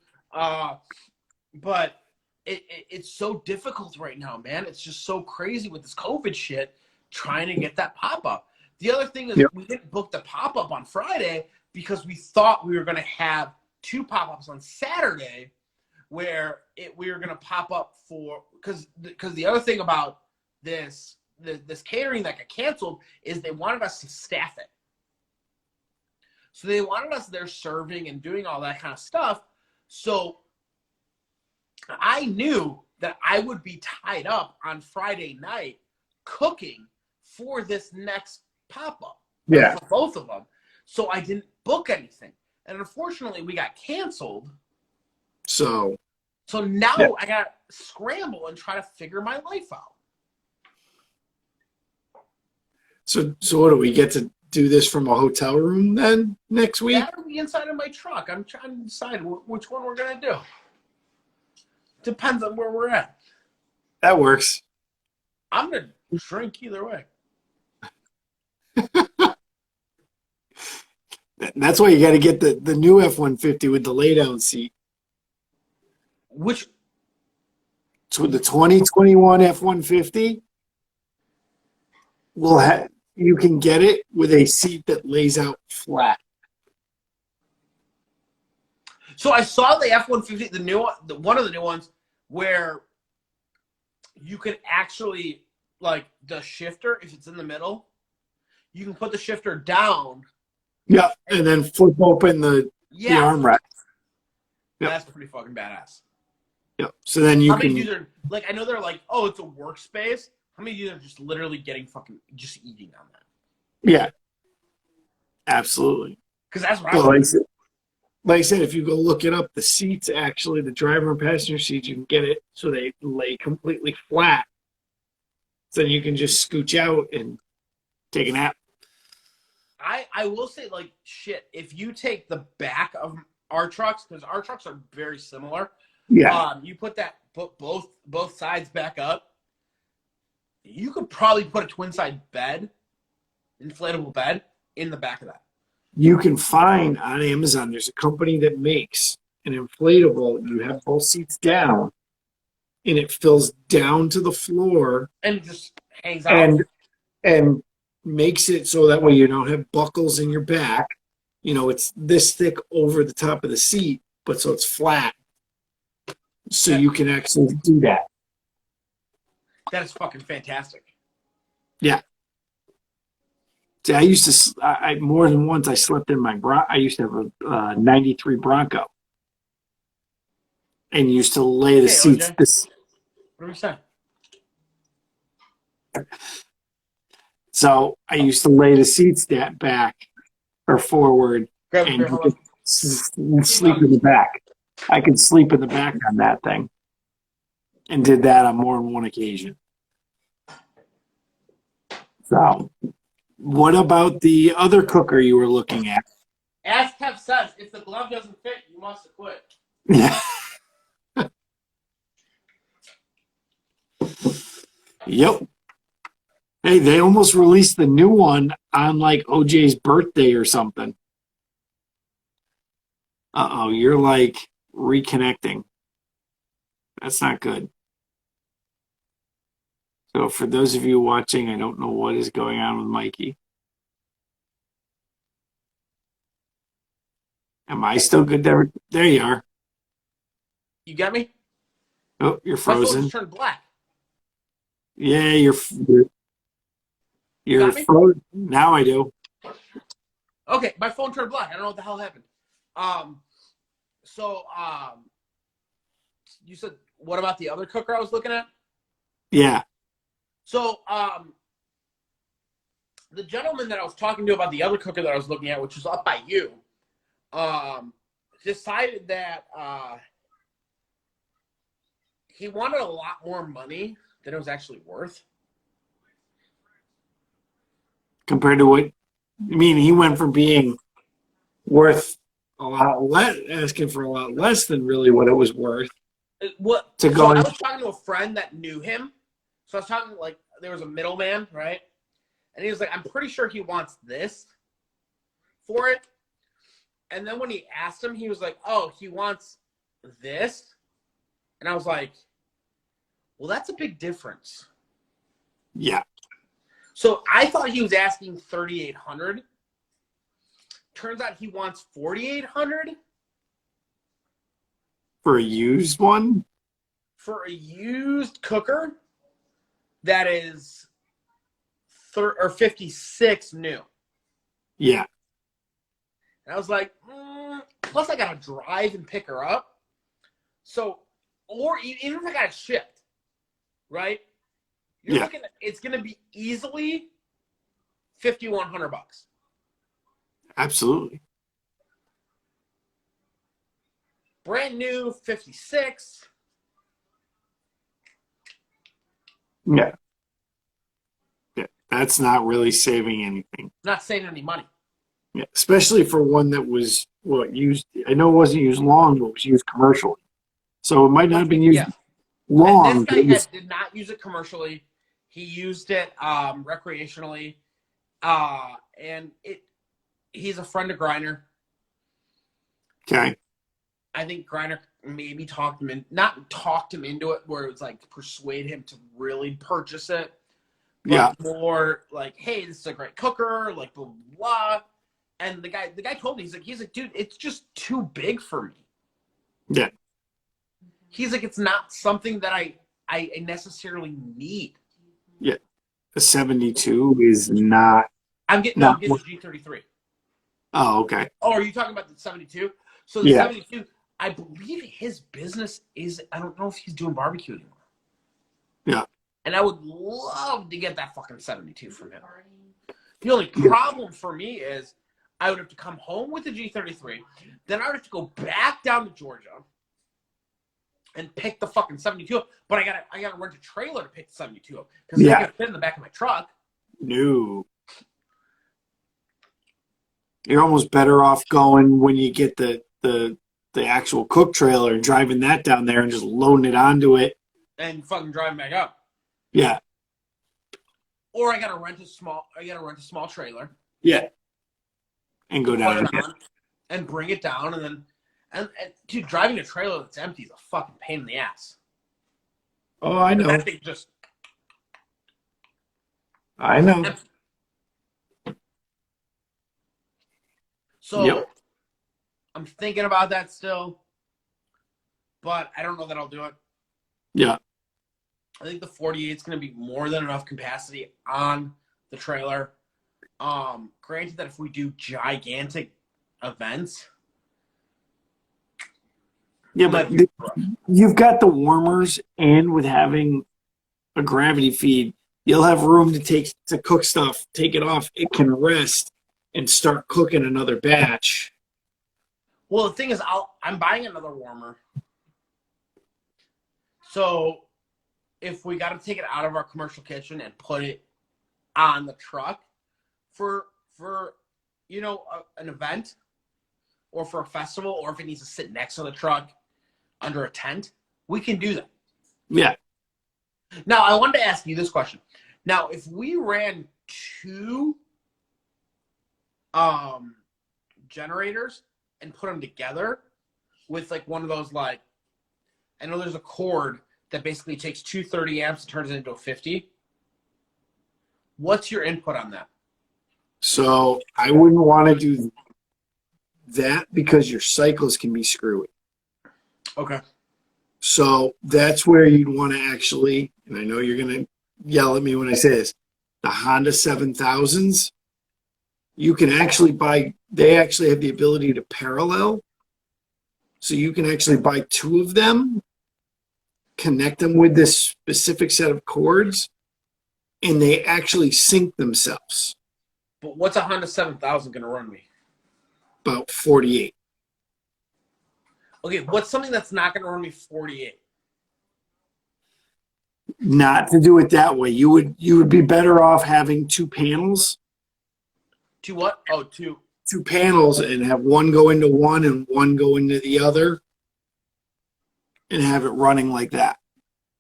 But it's so difficult right now, man. It's just so crazy with this COVID shit, trying to get that pop-up. The other thing is we didn't book the pop-up on Friday because we thought we were going to have 2 pop-ups on Saturday where we were going to pop up for – because the other thing about this catering that got canceled is they wanted us to staff it. So they wanted us there serving and doing all that kind of stuff. So I knew that I would be tied up on Friday night cooking for this next pop-up. Yeah. For both of them. So I didn't book anything. And unfortunately, we got canceled. So now I got to scramble and try to figure my life out. So what do we get to do this from a hotel room then next week? That'll be inside of my truck. I'm trying to decide which one we're going to do. Depends on where we're at. That works. I'm going to drink either way. That's why you got to get the new F-150 with the lay down seat. Which So with the 2021 F-150, you can get it with a seat that lays out flat. So I saw the F-150, the new one, one of the new ones, where you can actually, like, the shifter, if it's in the middle, you can put the shifter down. Yeah, and then flip open the armrest. Yep. That's pretty fucking badass. Yep. So then you How many can. dudes are, like, I know they're like, oh, it's a workspace. How many dudes are just literally getting fucking, just eating on that? Yeah. Absolutely. Because that's what Well, I like I said, if you go look it up, the seats actually, the driver and passenger seats, you can get it so they lay completely flat. So you can just scooch out and take a nap. I will say, like, shit, if you take the back of our trucks, because our trucks are very similar, Yeah. you put both sides back up, you could probably put a twin side bed, inflatable bed, in the back of that. You can find on Amazon, there's a company that makes an inflatable. You have both seats down, and it fills down to the floor And it just hangs out. and makes it so that way you don't have buckles in your back. You know, it's this thick over the top of the seat, but so it's flat. So you can actually do that. That is fucking fantastic. Yeah. See, I used to, I more than once I slept in my I used to have a 93 Bronco. And used to lay the Hey, seats. OJ. What are we saying? So I used to lay the seats that back or forward Grab a and beer, you hold on. could sleep in the back. I could sleep in the back on that thing. And did that on more than one occasion. So, what about the other cooker you were looking at? As Kev says, if the glove doesn't fit, you must have quit. Yeah. Yep. Hey, they almost released the new one on like OJ's birthday or something. Uh-oh, you're like reconnecting. That's not good. So for those of you watching, I don't know what is going on with Mikey. Am I still good there? There you are. You got me? Oh, you're My phone frozen. just turned black. Yeah, you're Got me? frozen. Now I do. Okay, my phone turned black. I don't know what the hell happened. You said, what about the other cooker I was looking at? Yeah. So, the gentleman that I was talking to about the other cooker that I was looking at, which was up by you, decided that he wanted a lot more money than it was actually worth. Compared to what? I mean, he went from being worth a lot less, asking for a lot less than really what it was worth. I was talking to a friend that knew him. So I was talking, like, there was a middleman, right? And he was like, I'm pretty sure he wants this for it. And then when he asked him, he was like, oh, he wants this. And I was like, well, that's a big difference. Yeah. So I thought he was asking $3,800. Turns out he wants $4,800 For a used one? for a used cooker that is 56 new. Yeah. And I was like, plus I got to drive and pick her up. So, or even if I got it shipped, right? You're looking at, it's going to be easily $5,100. Absolutely. Brand new, 56. Yeah. Yeah. That's not really saving anything. Not saving any money. Yeah. Especially for one that was used. I know it wasn't used long, but it was used commercially. So it might not have been used long. And this guy did not use it commercially. He used it recreationally. And he's a friend of Griner. Okay. I think Griner maybe not talked him into it, where it was like persuade him to really purchase it. But Yeah. more like, hey, this is a great cooker, like blah blah blah. And the guy told me, he's like, dude, it's just too big for me. Yeah. He's like, it's not something that I necessarily need. Yeah. The 72 is not. I'm getting No. the G33. Oh, okay. Oh, are you talking about the 72? So the Yeah. 72, I believe his business is, I don't know if he's doing barbecue anymore. Yeah. And I would love to get that fucking 72 from him. The only problem for me is I would have to come home with the G33, then I would have to go back down to Georgia and pick the fucking 72 up. But I gotta rent a trailer to pick the 72 up because it's not gonna fit in the back of my truck. No. You're almost better off going when you get the actual cook trailer and driving that down there and just loading it onto it. And fucking driving back up. Yeah. Or I gotta rent a small trailer. Yeah. And go down. Put it on and bring it down, and then and dude, driving a trailer that's empty is a fucking pain in the ass. Oh, I know. That thing just I know. so. Yep. I'm thinking about that still, but I don't know that I'll do it. Yeah. I think the 48 is going to be more than enough capacity on the trailer. Granted that if we do gigantic events, Yeah, but you've got the warmers, and with having a gravity feed, you'll have room to cook stuff, take it off, it can rest, and start cooking another batch. well, the thing is, I'm buying another warmer. So if we got to take it out of our commercial kitchen and put it on the truck for an event or for a festival, or if it needs to sit next to the truck under a tent, we can do that. Yeah. Now, I wanted to ask you this question. Now, if we ran two generators and put them together with like one of those, like, I know there's a cord that basically takes 230 amps and turns it into a 50. What's your input on that? So I wouldn't want to do that because your cycles can be screwy. Okay. So that's where you'd want to actually, and I know you're going to yell at me when I say this, the Honda 7000s, you can actually buy, they actually have the ability to parallel. So you can actually buy two of them, connect them with this specific set of cords, and they actually sync themselves. But what's a Honda 7000 going to run me? About 48. Okay, what's something that's not going to run me 48? Not to do it that way. You would be better off having two panels. Two what? Oh, two. Two panels and have one go into one and one go into the other and have it running like that.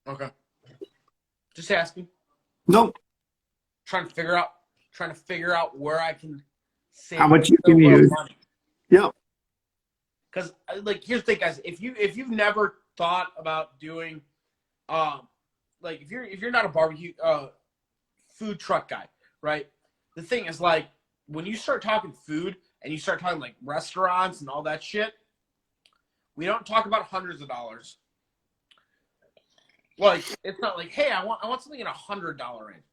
Okay. Just asking. Nope. Trying to figure out where I can save How much you a can little use. money. Yep. Because like, here's the thing, guys. If you've never thought about doing, like if you're not a barbecue food truck guy, right? The thing is, like, when you start talking food and you start talking like restaurants and all that shit, we don't talk about hundreds of dollars. Like, it's not like, hey, I want something in $100 range.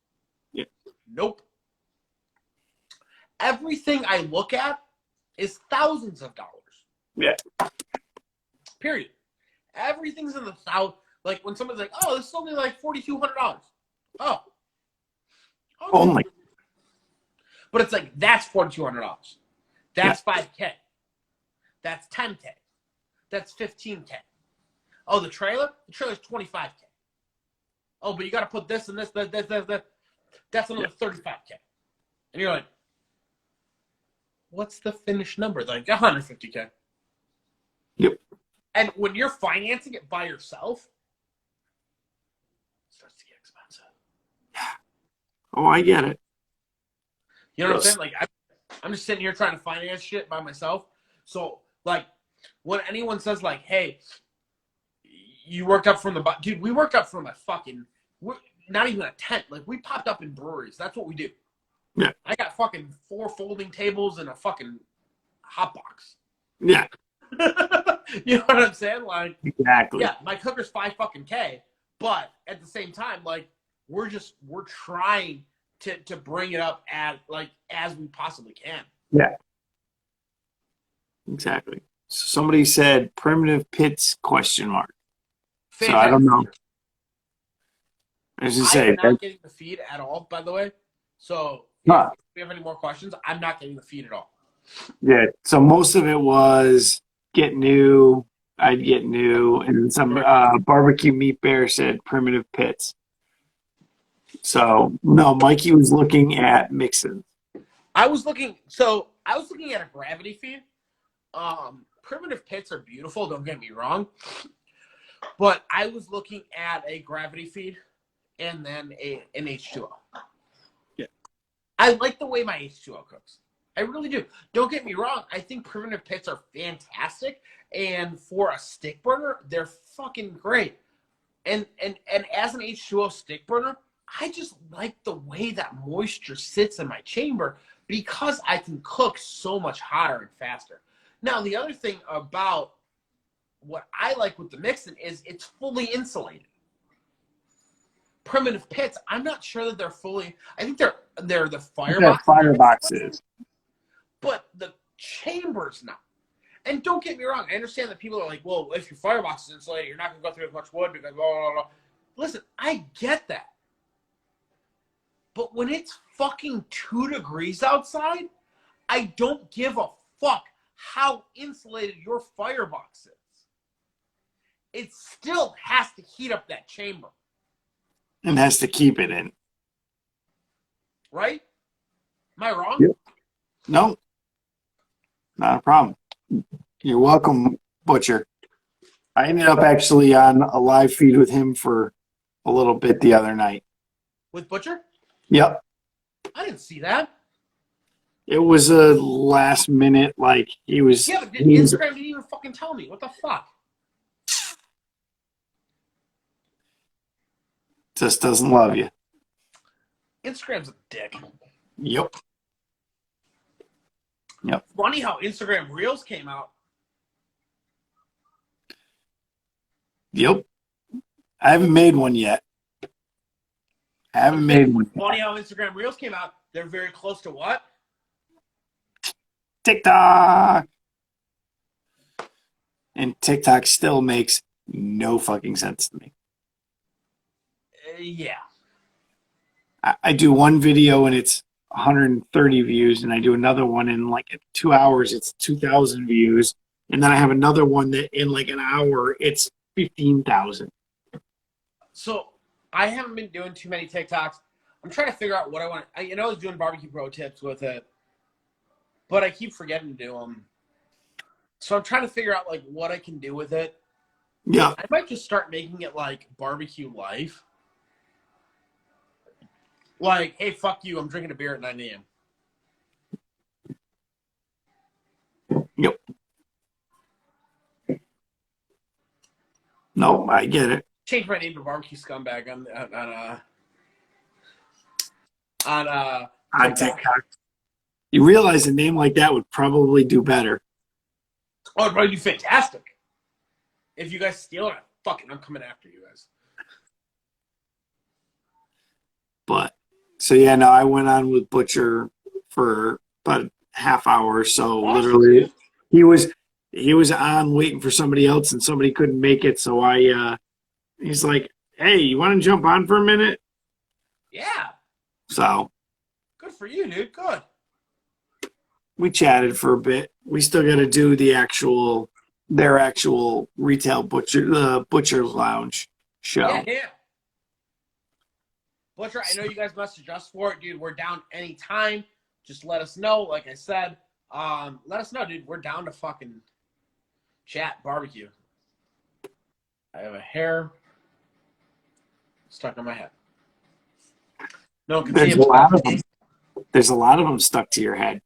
Yeah. Nope. Everything I look at is thousands of dollars. Yeah. Period. Everything's in the south. Like when someone's like, "Oh, this is only like $4,200." Oh. Okay. Only. But it's like, that's $4,200. That's $5K. That's $10K. That's $15K. Oh, the trailer? The trailer's $25K. Oh, but you got to put this and this, that. That's another $35K. And you're like, what's the finished number? They're like, $150K. Yep. And when you're financing it by yourself, it starts to get expensive. Oh, I get it. You know what I'm saying? Like, I'm just sitting here trying to finance shit by myself. So, like, when anyone says, like, hey, you worked up from the – dude, we worked up from a fucking – not even a tent. Like, we popped up in breweries. That's what we do. Yeah. I got fucking 4 folding tables and a fucking hot box. Yeah, You know what I'm saying? Like, exactly. yeah, my cooker's 5 fucking K, but at the same time, like, we're trying to bring it up as we possibly can. Yeah. Exactly. So somebody said primitive pits ? So I don't know. I was just I am saying. not getting the feed at all, by the way. So Huh. if we have any more questions, I'm not getting the feed at all. Yeah. So most of it was get new. I'd get new, and some barbecue meat bear said primitive pits. So no, Mikey was looking at mixing. I was looking at a gravity feed. Primitive pits are beautiful, don't get me wrong. But I was looking at a gravity feed and then an H2O. Yeah. I like the way my H2O cooks. I really do. Don't get me wrong. I think primitive pits are fantastic. And for a stick burner, they're fucking great. And as an H2O stick burner, I just like the way that moisture sits in my chamber because I can cook so much hotter and faster. Now, the other thing about what I like with the Mixon is it's fully insulated. Primitive pits, I'm not sure that they're fully. I think they're the firebox. Fireboxes. But the chamber's not. And don't get me wrong, I understand that people are like, well, if your firebox is insulated, you're not going to go through as much wood because blah, blah, blah. Listen, I get that. But when it's fucking 2 degrees outside, I don't give a fuck how insulated your firebox is. It still has to heat up that chamber. And has to keep it in. Right? Am I wrong? Yep. No. Not a problem. You're welcome, Butcher. I ended up actually on a live feed with him for a little bit the other night. With Butcher? Yep. I didn't see that. It was a last minute, like he was. Yeah, but Instagram didn't even fucking tell me. What the fuck? Just doesn't love you. Instagram's a dick. Yep. Yep. Funny how Instagram Reels came out. Yep. I haven't made one yet. Funny how Instagram Reels came out. They're very close to what? TikTok. And TikTok still makes no fucking sense to me. Yeah. I do one video and it's 130 views, and I do another one in like 2 hours, it's 2,000 views, and then I have another one that in like an hour, it's 15,000. So I haven't been doing too many TikToks. I'm trying to figure out what I want. I was doing barbecue pro tips with it, but I keep forgetting to do them. So I'm trying to figure out like what I can do with it. Yeah. I might just start making it like barbecue life. Like, hey, fuck you, I'm drinking a beer at 9 a.m. Yep. No, I get it. Change my name to Barbecue Scumbag on TikTok. You realize a name like that would probably do better. Oh, it'd probably do fantastic. If you guys steal it, I'm coming after you guys. But so yeah, no, I went on with Butcher for about a half hour or so. Awesome. Literally, he was on waiting for somebody else, and somebody couldn't make it. So he's like, "Hey, you want to jump on for a minute?" Yeah. So Good for you, dude. Good. we chatted for a bit. We still got to do their actual retail the Butcher's Lounge show. Yeah. Butcher, I know you guys message us for it, dude. We're down anytime. Just let us know. Like I said, let us know, dude. We're down to fucking chat barbecue. I have a hair stuck on my head. No one can see There's it. a lot of them. There's a lot of them stuck to your head.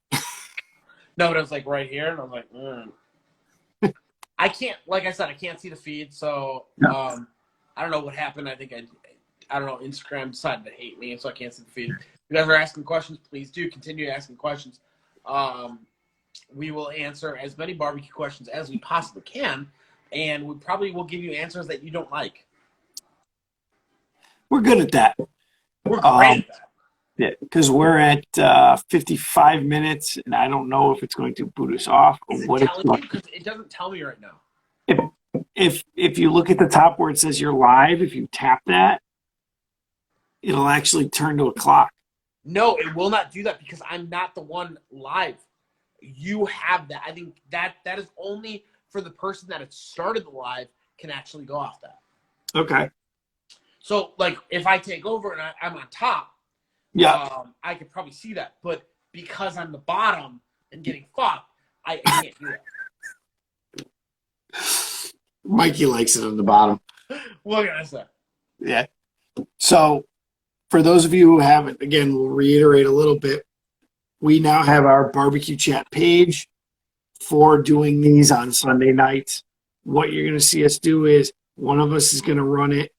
No, but it was like right here, and I was like, I can't. Like I said, I can't see the feed, so I don't know what happened. I think I don't know. Instagram decided to hate me, so I can't see the feed. If you guys are asking questions, please do continue asking questions. We will answer as many barbecue questions as we possibly can, and we probably will give you answers that you don't like. We're good at that. We're great at that. Yeah, because we're at 55 minutes, and I don't know if it's going to boot us off or Is it what it's telling going. you? Because it doesn't tell me right now. If you look at the top where it says you're live, if you tap that, it'll actually turn to a clock. No, it will not do that because I'm not the one live. You have that. I think that is only for the person that had started the live can actually go off that. Okay. So, like, if I take over and I'm on top, I could probably see that. But because I'm the bottom and getting fucked, I can't do that. Mikey likes it on the bottom. What can I say? Yeah. So, for those of you who haven't, again, we'll reiterate a little bit. We now have our barbecue chat page for doing these on Sunday nights. What you're going to see us do is one of us is going to run it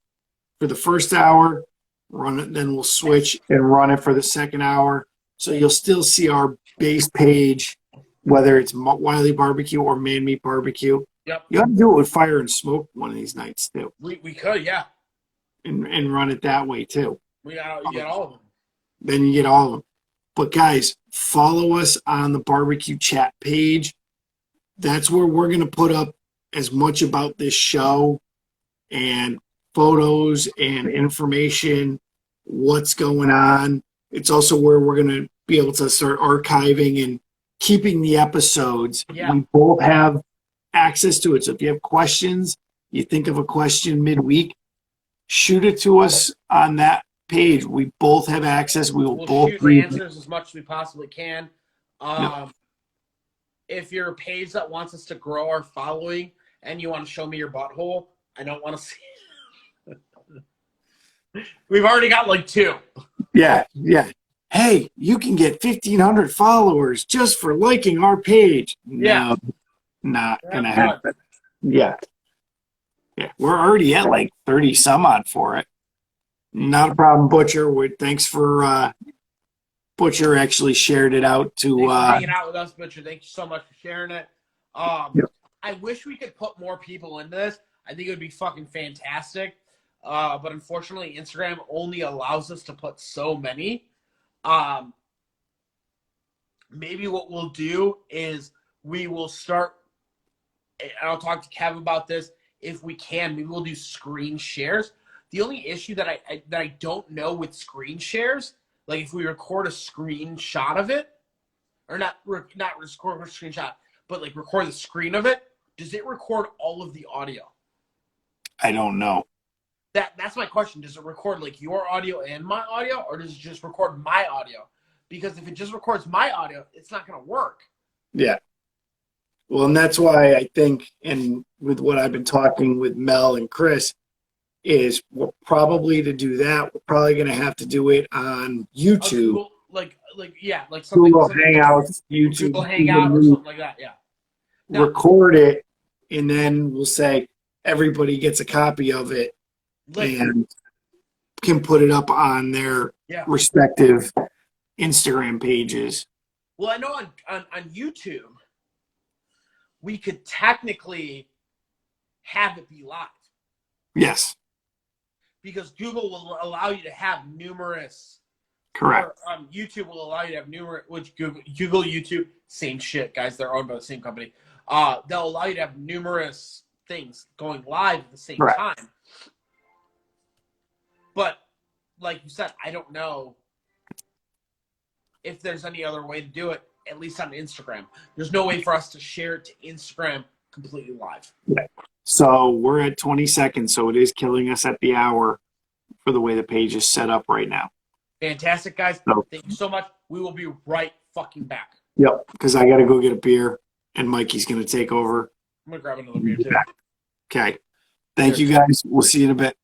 for the first hour, run it, then we'll switch and run it for the second hour. So you'll still see our base page, whether it's Wiley Barbecue or Man Meat Barbecue. Yep. You have to do it with Fire and Smoke one of these nights too. We could, yeah. And run it that way too. You got all of them. Then you get all of them. But guys, follow us on the barbecue chat page. That's where we're going to put up as much about this show and photos and information, what's going on. It's also where we're going to be able to start archiving and keeping the episodes. Yeah. We both have access to it. So if you have questions, you think of a question midweek, shoot it to us on that page. We both have access. We'll both shoot the answers as much as we possibly can. If you're a page that wants us to grow our following and you want to show me your butthole, I don't want to see it. We've already got like 2. Yeah. Hey, you can get 1,500 followers just for liking our page. Yeah. No, not gonna happen. Yeah. We're already at like 30 some odd for it. Not a problem, Butcher. Thanks for Butcher actually shared it out to Thanks for hanging out with us, Butcher. Thank you so much for sharing it. I wish we could put more people into this. I think it would be fucking fantastic. But unfortunately, Instagram only allows us to put so many. Maybe what we'll do is we will start, and I'll talk to Kev about this if we can. Maybe we'll do screen shares. The only issue that I don't know with screen shares, like if we record a screenshot of it, or not record a screenshot, but like record the screen of it, does it record all of the audio? I don't know. That's my question. Does it record like your audio and my audio, or does it just record my audio? Because if it just records my audio, it's not going to work. Yeah. Well, and that's why I think, and with what I've been talking with Mel and Chris, is we're probably to do that. We're probably going to have to do it on YouTube. Google, like something. Google Hangouts, YouTube. Google Hangout or something like that. Yeah. Now, record it, and then we'll say everybody gets a copy of it and can put it up on their respective Instagram pages. Well, I know on YouTube, we could technically have it be live. Yes. Because Google will allow you to have numerous. Correct. Or, YouTube will allow you to have numerous, which Google, YouTube, same shit, guys. They're owned by the same company. They'll allow you to have numerous things going live at the same time. But like you said, I don't know if there's any other way to do it, at least on Instagram. There's no way for us to share it to Instagram completely live. Yeah. So we're at 20 seconds, so it is killing us at the hour for the way the page is set up right now. Fantastic, guys. So, thank you so much. We will be right fucking back. Yep, because I got to go get a beer, and Mikey's going to take over. I'm going to grab another beer, too. Okay. Thank you, guys. We'll see you in a bit.